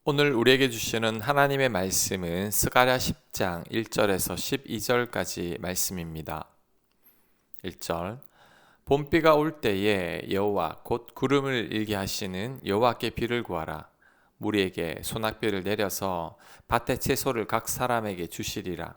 오늘 우리에게 주시는 하나님의 말씀은 스가랴 10장 1절에서 12절까지 말씀입니다. 1절 봄비가 올 때에 여호와 곧 구름을 일게 하시는 여호와께 비를 구하라. 무리에게 소낙비를 내려서 밭의 채소를 각 사람에게 주시리라.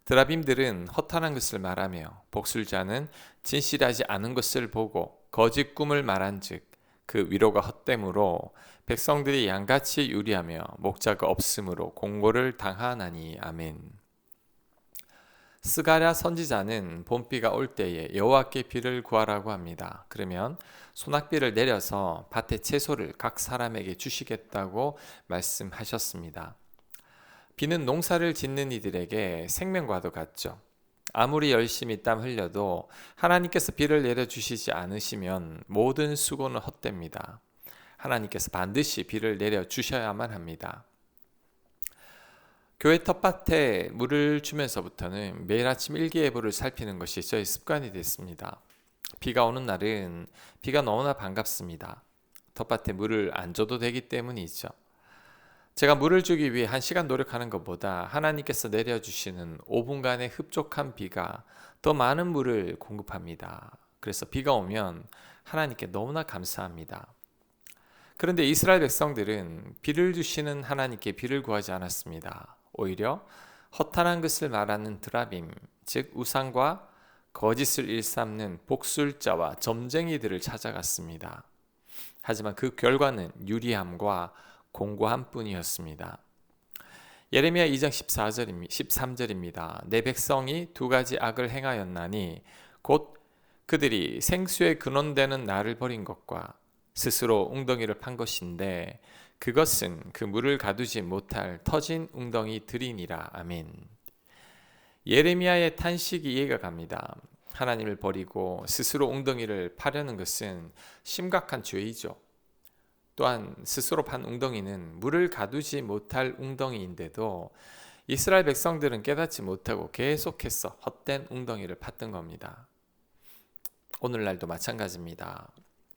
드라빔들은 허탄한 것을 말하며 복술자는 진실하지 않은 것을 보고 거짓 꿈을 말한즉 그 위로가 헛됨으로 백성들이 양같이 유리하며 목자가 없으므로 공고를 당하나니. 아멘. 스가랴 선지자는 봄비가 올 때에 여호와께 비를 구하라고 합니다. 그러면 소낙비를 내려서 밭의 채소를 각 사람에게 주시겠다고 말씀하셨습니다. 비는 농사를 짓는 이들에게 생명과도 같죠. 아무리 열심히 땀 흘려도 하나님께서 비를 내려주시지 않으시면 모든 수고는 헛됩니다. 하나님께서 반드시 비를 내려주셔야만 합니다. 교회 텃밭에 물을 주면서부터는 매일 아침 일기예보를 살피는 것이 저의 습관이 됐습니다. 비가 오는 날은 비가 너무나 반갑습니다. 텃밭에 물을 안 줘도 되기 때문이죠. 제가 물을 주기 위해 1시간 노력하는 것보다 하나님께서 내려주시는 5분간의 흡족한 비가 더 많은 물을 공급합니다. 그래서 비가 오면 하나님께 너무나 감사합니다. 그런데 이스라엘 백성들은 비를 주시는 하나님께 비를 구하지 않았습니다. 오히려 허탄한 것을 말하는 드라빔, 즉 우상과 거짓을 일삼는 복술자와 점쟁이들을 찾아갔습니다. 하지만 그 결과는 유리함과 공고함 뿐이었습니다. 예레미야 2장 13절입니다. 내 백성이 두 가지 악을 행하였나니 곧 그들이 생수의 근원되는 나를 버린 것과 스스로 웅덩이를 판 것인데 그것은 그 물을 가두지 못할 터진 웅덩이들이니라. 아멘. 예레미야의 탄식이 이해가 갑니다. 하나님을 버리고 스스로 웅덩이를 파려는 것은 심각한 죄이죠. 또한 스스로 판 웅덩이는 물을 가두지 못할 웅덩이인데도 이스라엘 백성들은 깨닫지 못하고 계속해서 헛된 웅덩이를 팠던 겁니다. 오늘날도 마찬가지입니다.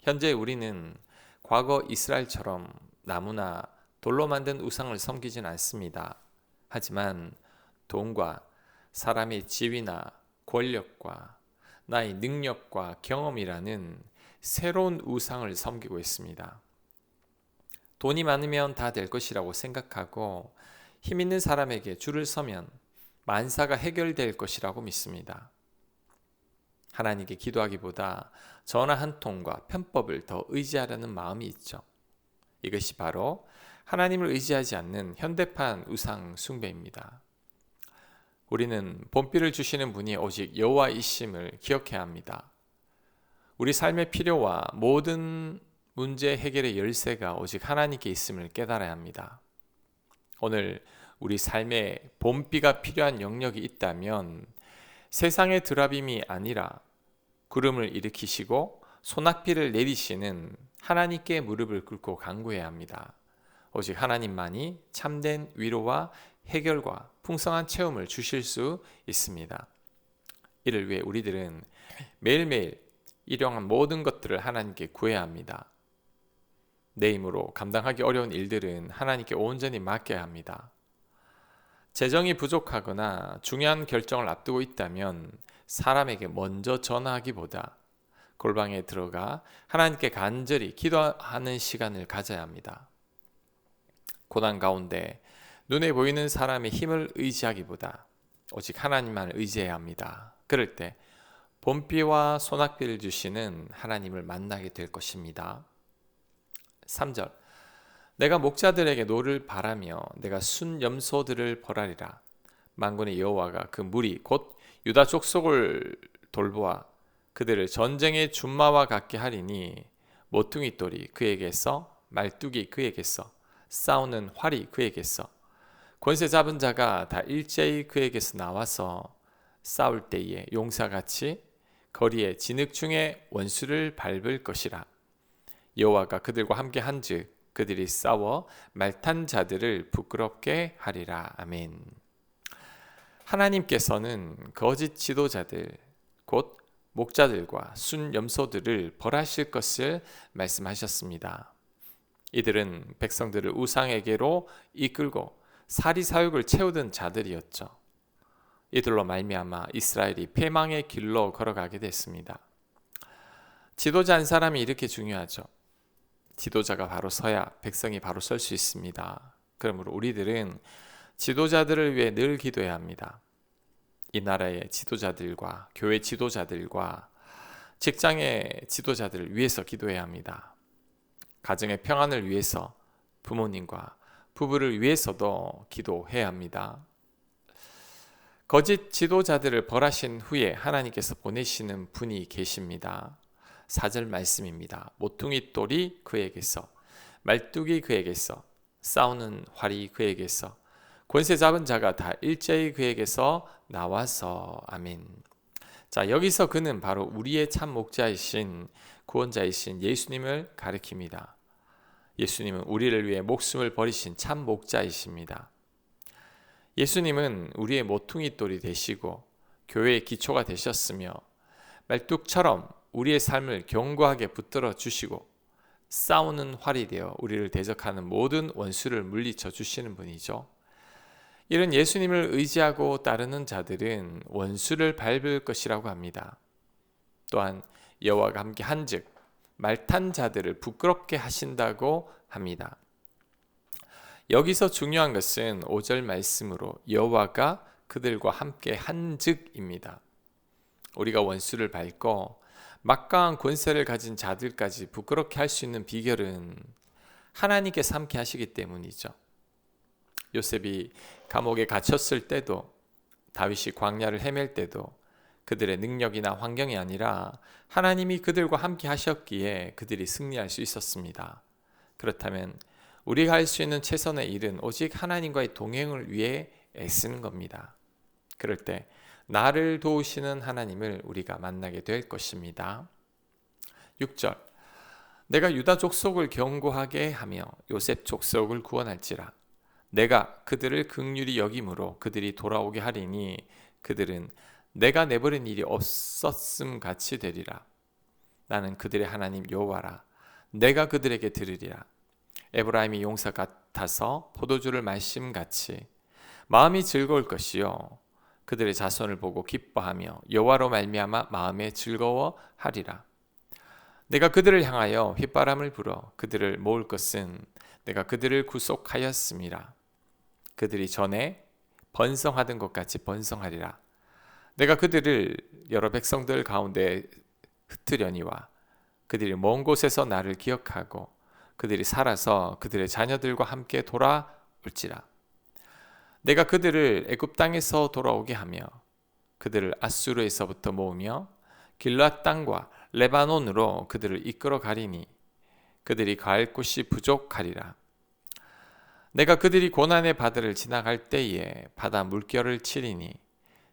현재 우리는 과거 이스라엘처럼 나무나 돌로 만든 우상을 섬기진 않습니다. 하지만 돈과 사람의 지위나 권력과 나의 능력과 경험이라는 새로운 우상을 섬기고 있습니다. 돈이 많으면 다 될 것이라고 생각하고 힘 있는 사람에게 줄을 서면 만사가 해결될 것이라고 믿습니다. 하나님께 기도하기보다 전화 한 통과 편법을 더 의지하려는 마음이 있죠. 이것이 바로 하나님을 의지하지 않는 현대판 우상 숭배입니다. 우리는 봄비를 주시는 분이 오직 여호와이심을 기억해야 합니다. 우리 삶의 필요와 모든 문제 해결의 열쇠가 오직 하나님께 있음을 깨달아야 합니다. 오늘 우리 삶에 봄비가 필요한 영역이 있다면 세상의 드라빔이 아니라 구름을 일으키시고 소낙비를 내리시는 하나님께 무릎을 꿇고 간구해야 합니다. 오직 하나님만이 참된 위로와 해결과 풍성한 체험을 주실 수 있습니다. 이를 위해 우리들은 매일매일 일용할 모든 것들을 하나님께 구해야 합니다. 내 힘으로 감당하기 어려운 일들은 하나님께 온전히 맡겨야 합니다. 재정이 부족하거나 중요한 결정을 앞두고 있다면 사람에게 먼저 전화하기보다 골방에 들어가 하나님께 간절히 기도하는 시간을 가져야 합니다. 고난 가운데 눈에 보이는 사람의 힘을 의지하기보다 오직 하나님만을 의지해야 합니다. 그럴 때 봄비와 소낙비를 주시는 하나님을 만나게 될 것입니다. 3절 내가 목자들에게 노를 바라며 내가 순 염소들을 벌하리라. 만군의 여호와가 그 무리 곧 유다 족속을 돌보아 그들을 전쟁의 준마와 같게 하리니 모퉁이 돌이 그에게서 말뚝이 그에게서 싸우는 활이 그에게서 권세 잡은 자가 다 일제히 그에게서 나와서 싸울 때에 용사같이 거리에 진흙중에 원수를 밟을 것이라. 여호와가 그들과 함께 한즉 그들이 싸워 말탄 자들을 부끄럽게 하리라. 아멘. 하나님께서는 거짓 지도자들 곧 목자들과 순 염소들을 벌하실 것을 말씀하셨습니다. 이들은 백성들을 우상에게로 이끌고 사리사욕을 채우던 자들이었죠. 이들로 말미암아 이스라엘이 패망의 길로 걸어가게 됐습니다. 지도자 한 사람이 이렇게 중요하죠. 지도자가 바로 서야 백성이 바로 설 수 있습니다. 그러므로 우리들은 지도자들을 위해 늘 기도해야 합니다. 이 나라의 지도자들과 교회 지도자들과 직장의 지도자들을 위해서 기도해야 합니다. 가정의 평안을 위해서 부모님과 부부를 위해서도 기도해야 합니다. 거짓 지도자들을 벌하신 후에 하나님께서 보내시는 분이 계십니다. 4절 말씀입니다. 모퉁이 돌이 그에게서, 말뚝이 그에게서, 싸우는 활이 그에게서, 권세 잡은 자가 다 일제히 그에게서 나와서. 아멘. 자, 여기서 그는 바로 우리의 참 목자이신 구원자이신 예수님을 가리킵니다. 예수님은 우리를 위해 목숨을 버리신 참 목자이십니다. 예수님은 우리의 모퉁이 돌이 되시고 교회의 기초가 되셨으며 말뚝처럼 우리의 삶을 견고하게 붙들어 주시고 싸우는 활이 되어 우리를 대적하는 모든 원수를 물리쳐 주시는 분이죠. 이런 예수님을 의지하고 따르는 자들은 원수를 밟을 것이라고 합니다. 또한 여호와가 함께 한즉 말탄 자들을 부끄럽게 하신다고 합니다. 여기서 중요한 것은 5절 말씀으로 여호와가 그들과 함께 한즉입니다. 우리가 원수를 밟고 막강한 권세를 가진 자들까지 부끄럽게 할 수 있는 비결은 하나님께서 함께 하시기 때문이죠. 요셉이 감옥에 갇혔을 때도, 다윗이 광야를 헤맬 때도 그들의 능력이나 환경이 아니라 하나님이 그들과 함께 하셨기에 그들이 승리할 수 있었습니다. 그렇다면 우리가 할 수 있는 최선의 일은 오직 하나님과의 동행을 위해 애쓰는 겁니다. 그럴 때 나를 도우시는 하나님을 우리가 만나게 될 것입니다. 6절, 내가 유다 족속을 견고하게 하며 요셉 족속을 구원할지라. 내가 그들을 긍휼히 여김으로 그들이 돌아오게 하리니 그들은 내가 내버린 일이 없었음 같이 되리라. 나는 그들의 하나님 여호와라. 내가 그들에게 들으리라. 에브라임이 용사 같아서 포도주를 말씀같이 마음이 즐거울 것이요 그들의 자손을 보고 기뻐하며 여호와로 말미암아 마음에 즐거워하리라. 내가 그들을 향하여 휘바람을 불어 그들을 모을 것은 내가 그들을 구속하였음이라. 그들이 전에 번성하던 것 같이 번성하리라. 내가 그들을 여러 백성들 가운데 흩으려니와 그들이 먼 곳에서 나를 기억하고 그들이 살아서 그들의 자녀들과 함께 돌아올지라. 내가 그들을 애굽 땅에서 돌아오게 하며 그들을 아수르에서부터 모으며 길앗 땅과 레바논으로 그들을 이끌어 가리니 그들이 갈 곳이 부족하리라. 내가 그들이 고난의 바다를 지나갈 때에 바다 물결을 치리니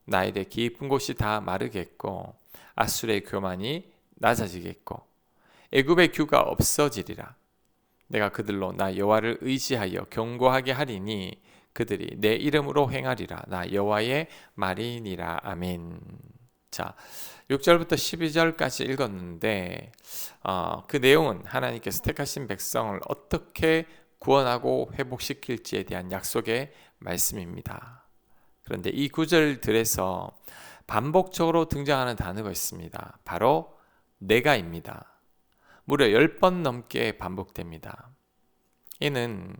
나일의 깊은 곳이 다 마르겠고 아수르의 교만이 낮아지겠고 애굽의 규가 없어지리라. 내가 그들로 나 여호와를 의지하여 견고하게 하리니 그들이 내 이름으로 행하리라. 나 여호와의 말이니라. 아멘. 자, 6절부터 12절까지 읽었는데 그 내용은 하나님께서 택하신 백성을 어떻게 구원하고 회복시킬지에 대한 약속의 말씀입니다. 그런데 이 구절들에서 반복적으로 등장하는 단어가 있습니다. 바로 내가입니다. 무려 10번 넘게 반복됩니다. 이는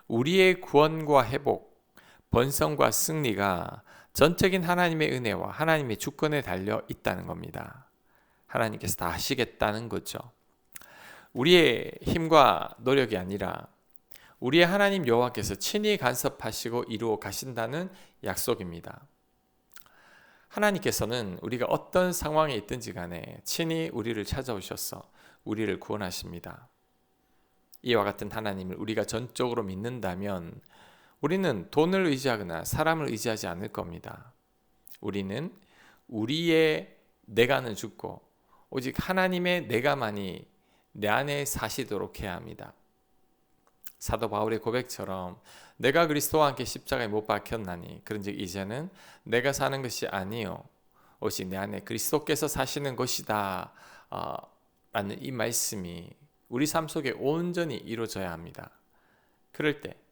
우리의 구원과 회복, 번성과 승리가 전적인 하나님의 은혜와 하나님의 주권에 달려 있다는 겁니다. 하나님께서 다 하시겠다는 거죠. 우리의 힘과 노력이 아니라 우리의 하나님 여호와께서 친히 간섭하시고 이루어 가신다는 약속입니다. 하나님께서는 우리가 어떤 상황에 있든지 간에 친히 우리를 찾아오셔서 우리를 구원하십니다. 이와 같은 하나님을 우리가 전적으로 믿는다면 우리는 돈을 의지하거나 사람을 의지하지 않을 겁니다. 우리는 우리의 내가는 죽고 오직 하나님의 내가만이 내 안에 사시도록 해야 합니다. 사도 바울의 고백처럼 내가 그리스도와 함께 십자가에 못 박혔나니 그런즉 이제는 내가 사는 것이 아니요 오직 내 안에 그리스도께서 사시는 것이다 라는 이 말씀이 우리 삶 속에 온전히 이루어져야 합니다. 그럴 때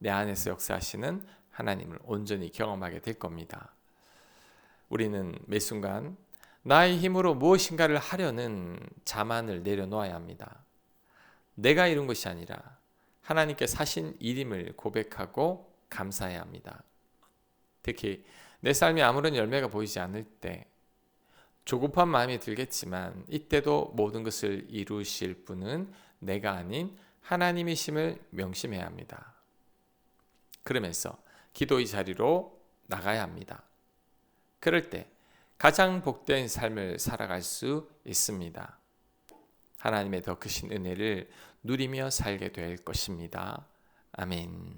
내 안에서 역사하시는 하나님을 온전히 경험하게 될 겁니다. 우리는 매 순간 나의 힘으로 무엇인가를 하려는 자만을 내려놓아야 합니다. 내가 이룬 것이 아니라 하나님께서 하신 일임을 고백하고 감사해야 합니다. 특히 내 삶에 아무런 열매가 보이지 않을 때 조급한 마음이 들겠지만 이때도 모든 것을 이루실 분은 내가 아닌 하나님이심을 명심해야 합니다. 그러면서 기도의 자리로 나가야 합니다. 그럴 때 가장 복된 삶을 살아갈 수 있습니다. 하나님의 더 크신 은혜를 누리며 살게 될 것입니다. 아멘.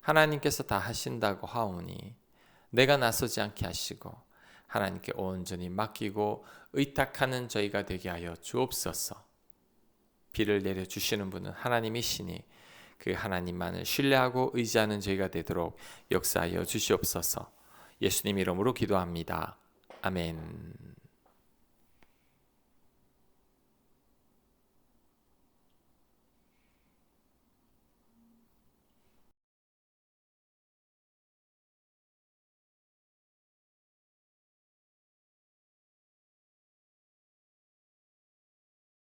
하나님께서 다 하신다고 하오니 내가 나서지 않게 하시고 하나님께 온전히 맡기고 의탁하는 저희가 되게 하여 주옵소서. 비를 내려주시는 분은 하나님이시니 그 하나님만을 신뢰하고 의지하는 저희가 되도록 역사하여 주시옵소서. 예수님 이름으로 기도합니다. 아멘.